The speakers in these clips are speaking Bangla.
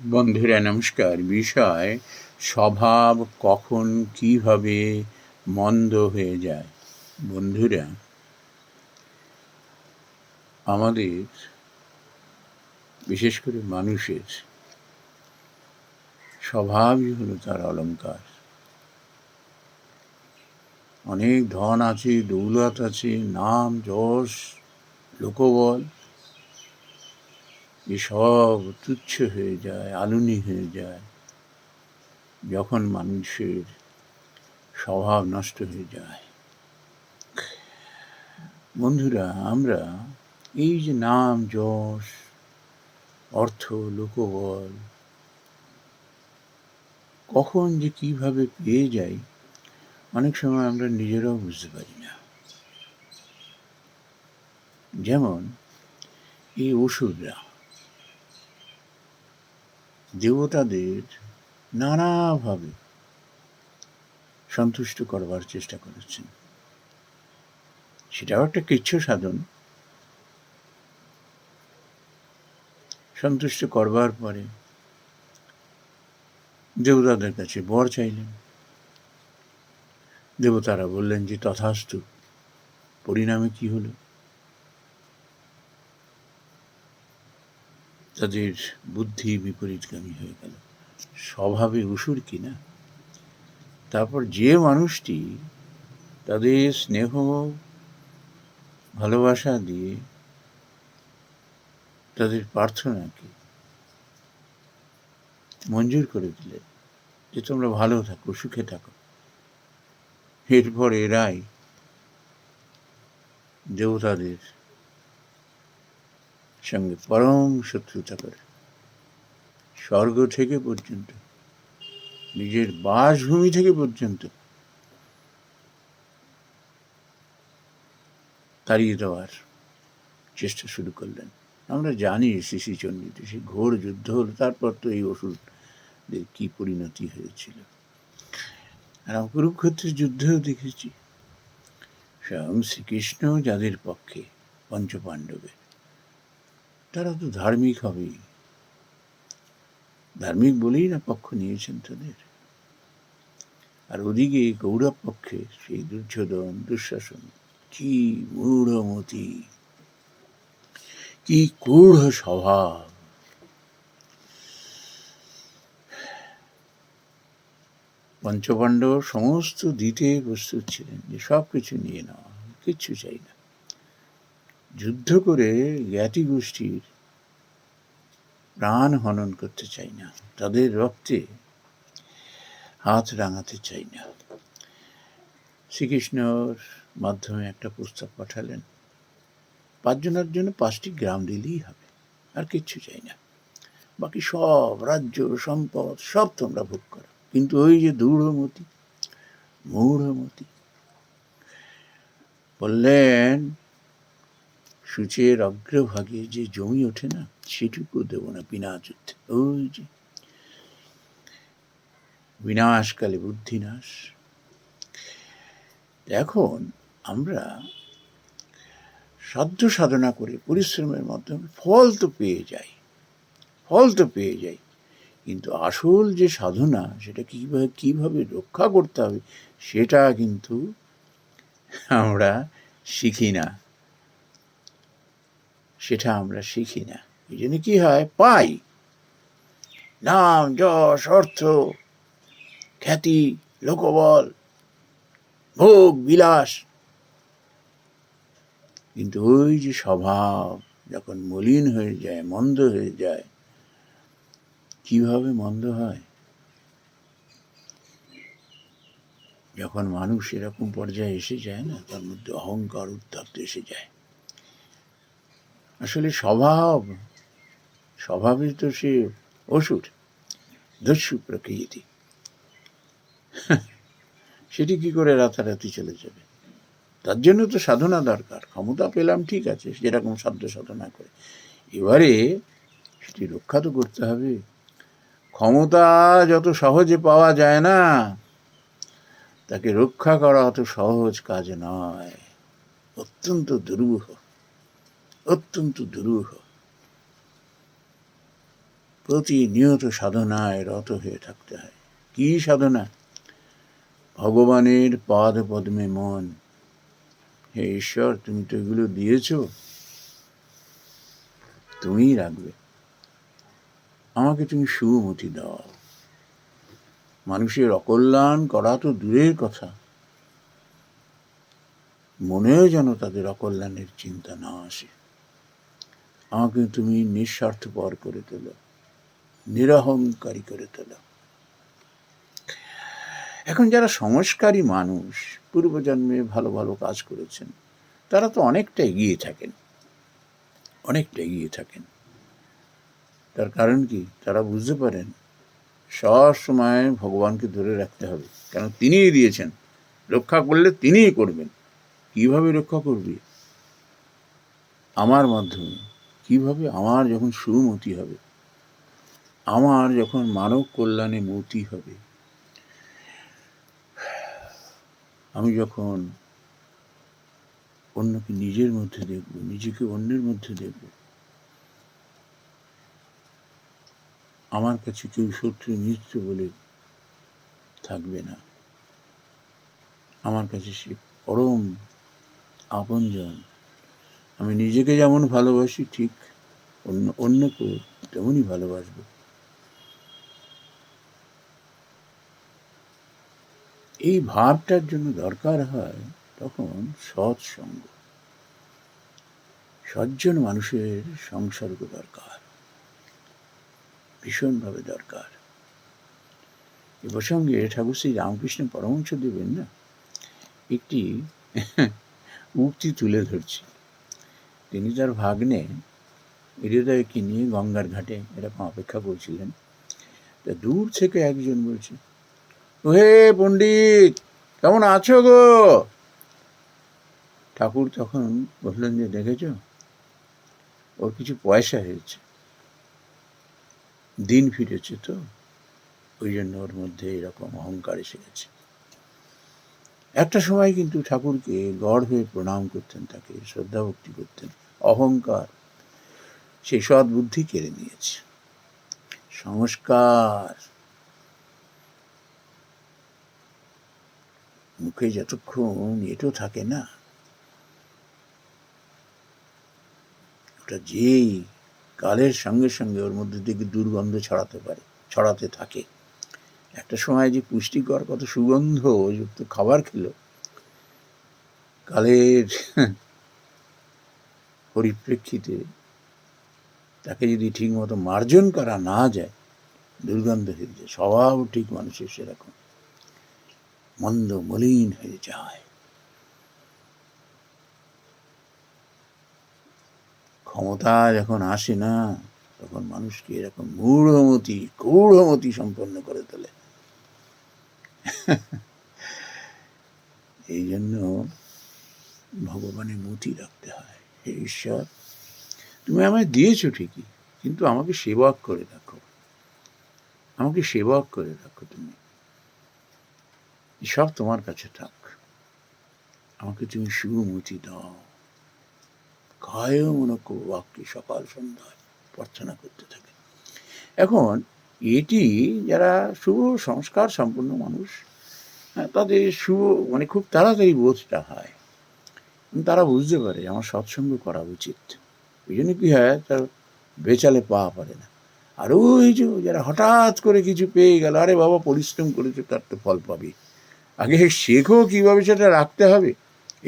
বন্ধুরা নমস্কার। বিষয় স্বভাব কখন কিভাবে মন্দ হয়ে যায়। বন্ধুরা, আমাদের বিশেষ করে মানুষের স্বভাবই হলো তার অলংকার। অনেক ধন আছে, দৌলত আছে, নাম যশ লোকবল, এসব তুচ্ছ হয়ে যায়, আলুনি হয়ে যায় যখন মানুষের স্বভাব নষ্ট হয়ে যায়। বন্ধুরা, আমরা এই যে নাম যশ অর্থ লোকবল কখন যে কিভাবে পেয়ে যাই, অনেক সময় আমরা নিজেরাও বুঝতে পারি না। যেমন এই অসুররা দেবতাদের নানাভাবে সন্তুষ্ট করবার চেষ্টা করেছেন। সেটাও একটা কৃচ্ছ সাধন। সন্তুষ্ট করবার পরে দেবতাদের কাছে বর চাইলেন। দেবতারা বললেন যে তথাস্তু। পরিণামে কি হলো? তাদের বুদ্ধি বিপরীতগামী হয়ে গেল। স্বভাবে অসুর কিনা। তারপর যে মানুষটি তাদের স্নেহ ভালোবাসা দিয়ে তাদের প্রার্থনাকে মঞ্জুর করে দিলেন যে তোমরা ভালো থাকো, সুখে থাকো, এরপর এরাই দেবতাদের সঙ্গে পরম শত্রুতা করে স্বর্গ থেকে পর্যন্ত, নিজের বাসভূমি থেকে পর্যন্ত তাড়িয়ে দেওয়ার চেষ্টা শুরু করলেন। আমরা জানি শিশিচণ্ডীতে সে ঘোর যুদ্ধ হলো, তারপর তো এই অসুরদের কি পরিণতি হয়েছিল। আর কুরুক্ষেত্রের যুদ্ধেও দেখেছি স্বয়ং শ্রীকৃষ্ণ যাদের পক্ষে, পঞ্চপাণ্ডবের, তারা তো ধার্মিক হবেই, ধার্মিক বলেই না পক্ষ নিয়েছেন তাদের। আর ওদিকে কৌরব পক্ষে সেই দুর্যোধন, দুঃশাসন, কি মূঢ়মতি, কি ক্রূঢ় স্বভাব। পঞ্চপাণ্ডব সমস্ত দিতে প্রস্তুত ছিলেন যে সব কিছু নিয়ে নেওয়া, কিচ্ছু চাই না। যুদ্ধ করে জ্ঞাতি গোষ্ঠীর প্রাণ হনন করতে চাই না, তাদের রক্তে হাত রাঙাতে চাই না। শ্রীকৃষ্ণর মাধ্যমে একটা প্রস্তাব পাঠালেন, 5 জনের জন্য 5টি গ্রাম দিলেই হবে, আর কিচ্ছু চাই না। বাকি সব রাজ্য সম্পদ সব তোমরা ভোগ করো। কিন্তু ওই যে মূঢ়মতি বললেন, সূচের অগ্রভাগে যে জমি ওঠে না, সেটুকু দেব না বিনা যুদ্ধে। ওই যে বিনাশকালে বুদ্ধিনাশ। এখন আমরা সাধ্য সাধনা করে পরিশ্রমের মাধ্যমে ফল তো পেয়ে যাই, কিন্তু আসল যে সাধনা, সেটা কিভাবে রক্ষা করতে হবে, সেটা কিন্তু আমরা শিখি না। এই জন্য কি হয়, পাই নাম যশ অর্থ খ্যাতি লোকবল ভোগ বিলাস, কিন্তু ওই যে স্বভাব যখন মলিন হয়ে যায়, মন্দ হয়ে যায়, কিভাবে মন্দ হয়? যখন মানুষ এরকম পর্যায়ে এসে যায় না, তার মধ্যে অহংকার উত্তাপ এসে যায়। আসলে স্বভাবে তো সে অসুর, দস্যু প্রকৃতি। সেটি কি করে রাতারাতি চলে যাবে? তার জন্য তো সাধনা দরকার। ক্ষমতা পেলাম ঠিক আছে, যেরকম সাধ্য সাধনা করে, এবারে সেটি রক্ষা তো করতে হবে। ক্ষমতা যত সহজে পাওয়া যায় না, তাকে রক্ষা করা অত সহজ কাজ নয়, অত্যন্ত দুরূহ। প্রতিনিয়ত সাধনায় রত হয়ে থাকতে হয়। কি সাধনা? ভগবানের পাদ পদ্মে মন। হে ঈশ্বর, তুমি তো এগুলো দিয়েছ, তুমিই রাখবে। আমাকে তুমি সুমতি দাও। মানুষের অকল্যাণ করা তো দূরের কথা, মনেও যেন তাদের অকল্যাণের চিন্তা না আসে। আমাকে তুমি নিঃস্বার্থপর করে তোলো, নিরহংকারী করে তোলো। এখন যারা সংস্কারী মানুষ, পূর্বজন্মে ভালো ভালো কাজ করেছেন, তারা তো অনেকটা এগিয়ে থাকেন, অনেকটা এগিয়ে থাকেন। তার কারণ কি? তারা বুঝতে পারেন সব সময় ভগবানকে ধরে রাখতে হবে, কেন তিনিই দিয়েছেন। রক্ষা করলে তিনিই করবেন। কিভাবে রক্ষা করবে? আমার মাধ্যমে। কিভাবে? আমার যখন সুমতি হবে, আমার যখন মানব কল্যাণে মতি হবে, আমি যখন অন্যকে নিজের মধ্যে দেখব, নিজেকে অন্যের মধ্যে দেখব, আমার কাছে কেউ শত্রু মিত্র বলে থাকবে না। আমার কাছে সে পরম আপনজন। আমি নিজেকে যেমন ভালোবাসি, ঠিক অন্যকেও তেমনই ভালোবাসবো। এই ভাবটার জন্য দরকার হয় তখন সৎসঙ্গ, সজ্জন মানুষের সংসর্গ দরকার, ভীষণভাবে দরকার। এ প্রসঙ্গে ঠাকুর শ্রী রামকৃষ্ণ পরমহংস দেবেন না একটি উক্তি তুলে ধরছি। তিনি তার ভাগ্নে হৃদয়কে নিয়ে গঙ্গার ঘাটে এরকম অপেক্ষা করছিলেন। তা দূর থেকে একজন বলছে, হে পণ্ডিত, কেমন আছো গো? ঠাকুর তখন বললেন যে, দেখেছ, ওর কিছু পয়সা হয়েছে, দিন ফিরেছে, তো ওই জন্য ওর মধ্যে এরকম অহংকার এসে গেছে। একটা সময় কিন্তু ঠাকুরকে গড় হয়ে প্রণাম করতেন, তাকে শ্রদ্ধা ভক্তি করতেন। অহংকার সেই সৎ বুদ্ধি কেড়ে নিয়েছে। সংস্কার মুখে যতক্ষণ এটো থাকে না, ওটা যেই কালের সঙ্গে সঙ্গে ওর মধ্যে থেকে দুর্গন্ধ ছড়াতে থাকে। একটা সময় যে পুষ্টিকর কত সুগন্ধ যুক্ত খাবার খেলো, কালের পরিপ্রেক্ষিতে তাকে যদি ঠিক মতো মার্জন করা না যায়, দুর্গন্ধ হয়ে যায়। স্বভাব ঠিক মানুষের সেরকম মন্দ মলিন হয়ে যায়। ক্ষমতা যখন আসে না, তখন মানুষকে এরকম গূঢ়মতি সম্পন্ন করে তোলে। এই জন্য ভগবানের মতি রাখতে হয়। হে ঈশ্বর, তুমি আমায় দিয়েছো ঠিকই, কিন্তু আমাকে সেবক করে রাখো, আমাকে সেবক করে রাখো। তুমি সব তোমার কাছে থাক, আমাকে তুমি সুমতি দাও। কায় মনক বাক্যে সকাল সন্ধ্যায় প্রার্থনা করতে থাকে। এখন এটি যারা শুভ সংস্কার সম্পন্ন মানুষ, তাদের খুব তাড়াতাড়ি বোধটা হয়। তারা বুঝতে পারে আমার সৎসঙ্গ করা উচিত। ওই জন্য কি হয়, তার বেচালে পা পারে না। আর ওই যে যারা হঠাৎ করে কিছু পেয়ে গেল, আরে বাবা পরিশ্রম করেছে, তার তো ফল পাবে। আগে শেখো কিভাবে সেটা রাখতে হবে।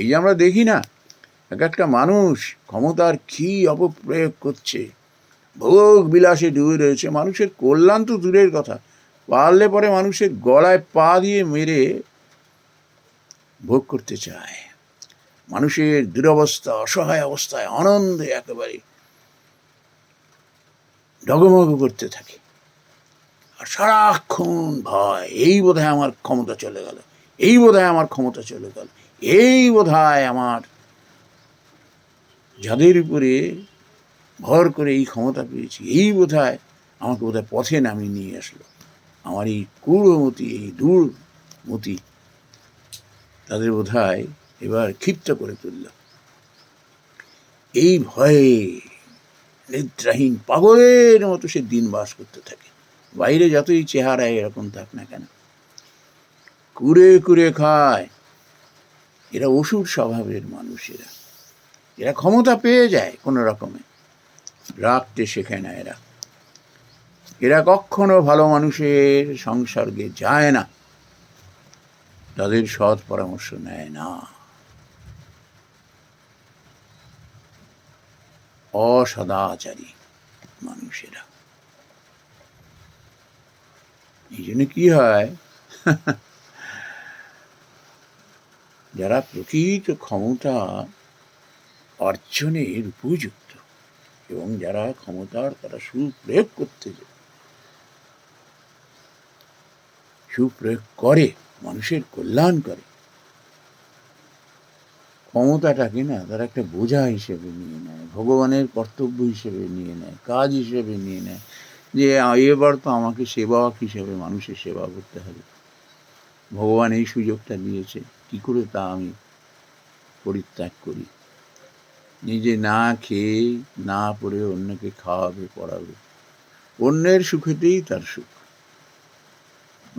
এই যে আমরা দেখি না, এক একটা মানুষ ক্ষমতার কি অপপ্রয়োগ করছে, ভোগ বিলাসে ডুবে রয়েছে। মানুষের কল্যাণ তো দূরের কথা, পারলে পরে মানুষের গলায় পা দিয়ে মেরে ভোগ করতে চায়। মানুষের দুরবস্থা, অসহায় অবস্থায় আনন্দে একেবারে ডগমগ করতে থাকে। আর সারাক্ষণ ভয়, এই বোধহয় আমার ক্ষমতা চলে গেল, এই বোধহয় আমার ক্ষমতা চলে গেল, এই বোধহয় আমার যাদের উপরে ভর করে এই ক্ষমতা পেয়েছি, এই বোধহয় আমাকে বোধহয় পথে নামিয়ে নিয়ে আসলো। আমার এই ক্রূরমতি, এই দূরমতি তাদের বোধহয় এবার ক্ষিপ্ত করে তুলল। এই ভয়ে নিদ্রাহীন পাগলের মতো সে দিন বাস করতে থাকে। বাইরে যতই চেহারা এরকম থাক না কেন, কুরে কুরে খায়। এরা অসুর স্বভাবের মানুষেরা, এরা ক্ষমতা পেয়ে যায় কোনো রকমে, রাখতে শেখে না এরা। এরা কখনো ভালো মানুষের সংসর্গে যায় না, তাদের সৎ পরামর্শ নেয় না। অসদাচারী মানুষেরা। এই জন্য কি হয়, যারা প্রকৃত ক্ষমতা অর্জনের উপযুক্ত এবং যারা ক্ষমতার তারা সুপ্রয়োগ করতে সুপ্রয়োগ করে, মানুষের কল্যাণ করে, ক্ষমতাটাকে না তারা একটা বোঝা হিসেবে নিয়ে নেয়, ভগবানের কর্তব্য হিসেবে নিয়ে নেয়, কাজ হিসেবে নিয়ে নেয়, যে এবার তো আমাকে সেবক হিসেবে মানুষের সেবা করতে হবে, ভগবান এই সুযোগটা দিয়েছে, কি করে তা আমি পরিত্যাগ করি। নিজে না খেয়ে না পড়ে অন্যকে খাওয়াবে পড়াবে, অন্যের সুখেতেই তার সুখ,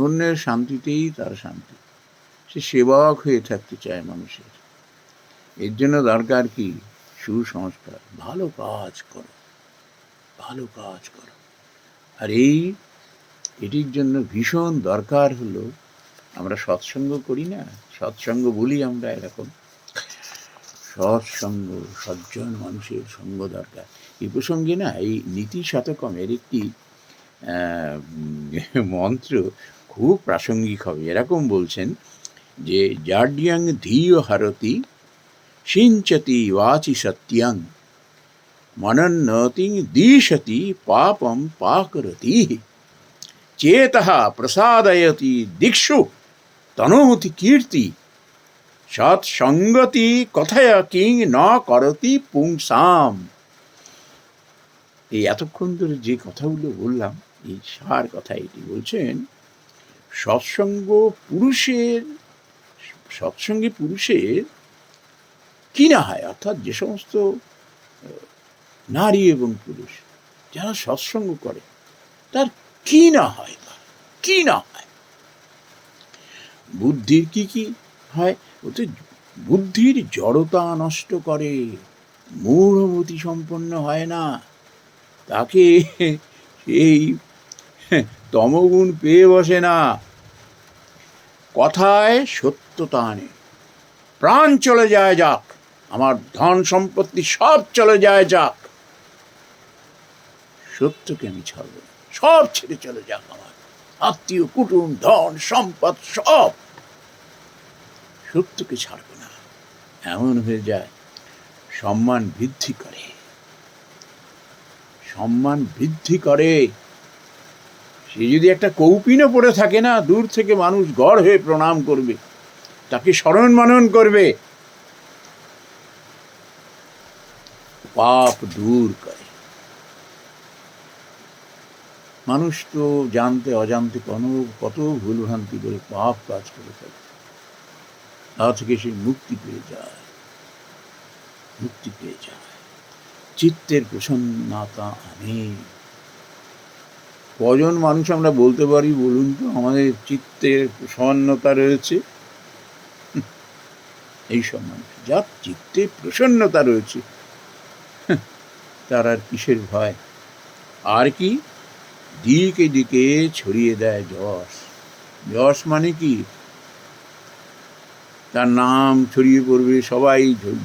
অন্যের শান্তিতেই তার শান্তি, সে সেবক হয়ে থাকতে চায় মানুষের। এর জন্য দরকার কি, সুসংস্কার, ভালো কাজ করো, ভালো কাজ করো। আর এটির জন্য ভীষণ দরকার হলো, আমরা সৎসঙ্গ করি না, সৎসঙ্গ বলি আমরা এরকম, সৎসঙ্গ, সজ্জন মানুষের সঙ্গ দরকার। এই প্রসঙ্গে না এই নীতি শতকমের একটি মন্ত্র খুব প্রাসঙ্গিক হবে। এরকম বলছেন যে জাড্যাং ধীয় হারতি সিঞ্চতি ওয়াচি সত্যং মনন্নতি দিশতি পাপম পাকরতি চেতঃ প্রসাদয়তি দিক্ষু তনোতি কীর্তি সৎসঙ্গতি কথায়া কিং ন করতি পুংসাম। এই এতক্ষণ ধরে যে কথাগুলো বললাম, এই সার কথা এটি বলছেন, সৎসঙ্গে পুরুষের কি না হয়, অর্থাৎ যে সমস্ত নারী এবং পুরুষ যারা সৎসঙ্গ করে তার কি না হয়, কি না হয়। বুদ্ধির কি কি হয়, ওতে বুদ্ধির জড়তা নষ্ট করে, মূঢ়মতি সম্পন্ন হয় না, তাকে এই তমগুণ পেয়ে বসে না, কথায় সত্যতা আনে, প্রাণ চলে যায় যাক, আমার ধন সম্পত্তি সব চলে যায় যাক, সত্যকে আমি ছাড়ব না, সব ছেড়ে চলে যাক, আমার আত্মীয় কুটুম ধন সম্পদ সব, সত্যকে ছাড়ব না, এমন হয়ে যায়। সম্মান বৃদ্ধি করে, সম্মান বৃদ্ধি করে। সে যদি একটা কৌপিনও পড়ে থাকে না, দূর থেকে মানুষ গড় হয়ে প্রণাম করবে, তাকে স্মরণ মানন করবে, পাপ দূর করে। মানুষ তো জানতে অজান্তে কত ভুলভ্রান্তি করে পাপ কাজ করে থাকে, তা থেকে সে মুক্তি পেয়ে যায়, মুক্তি পেয়ে যায়, চিত্তের প্রসন্নতা আনে। কজন মানুষ আমরা বলতে পারি বলুন তো আমাদের চিত্তের প্রসন্নতা রয়েছে? এইসব মানুষ যার চিত্তে প্রসন্নতা রয়েছে, তার আর কিসের ভয়। আর কি, দিকে দিকে ছড়িয়ে দেয় যশ। যশ মানে কি, তার নাম ছড়িয়ে পড়বে, সবাই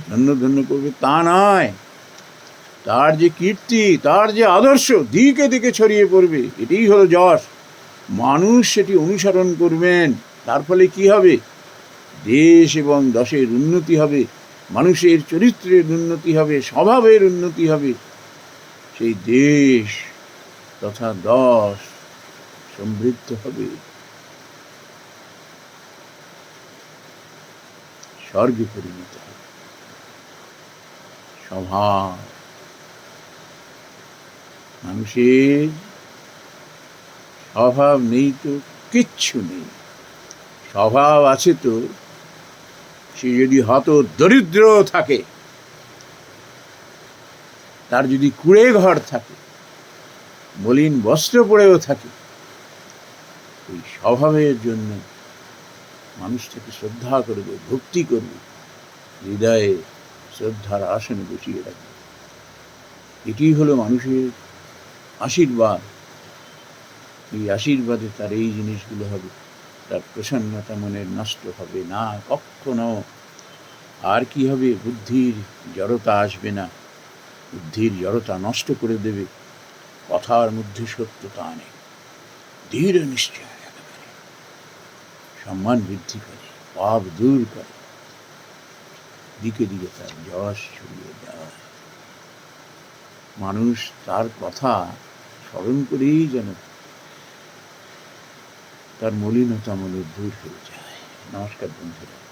ধন্য ধন্য করবে, তা নয়, তার যে কীর্তি, তার যে আদর্শ দিকে দিকে ছড়িয়ে পড়বে, এটাই হলো যশ। মানুষ সেটি অনুসরণ করবেন, তার ফলে কি হবে, দেশ এবং দশের উন্নতি হবে, মানুষের চরিত্রের উন্নতি হবে, স্বভাবের উন্নতি হবে, সেই দেশ তথা দশ সমৃদ্ধ হবে, স্বর্গে পরিণত হবে। স্বভাব, মানুষের স্বভাব নেই তো কিচ্ছু নেই, স্বভাব আছে তো সে যদি হত দরিদ্র থাকে, তার যদি কুঁড়ে ঘর থাকে, মলিন বস্ত্র পরেও থাকে, ওই স্বভাবের জন্য মানুষ তাকে শ্রদ্ধা করবে, ভক্তি করবে, হৃদয়ে শ্রদ্ধার আসনে বসিয়ে রাখবে। এটি হলো মানুষের আশীর্বাদ। এই আশীর্বাদে তার এই জিনিসগুলো হবে, তার প্রসন্নতা মনের নষ্ট হবে না কখনো। আর কি হবে? বুদ্ধির জড়তা আসবে না, বুদ্ধির জড়তা নষ্ট করে দেবে। কথার মধ্যে সত্যতা আনে, দৃঢ় নিশ্চয় একেবারে সম্মান বৃদ্ধি করে, পাপ দূর করে, দিকে দিকে তার যশ ছড়িয়ে দেয়। মানুষ তার কথা স্মরণ করেই যেন তার মলিনতা মনে দূর হয়ে যায়। নমস্কার বন্ধুরা।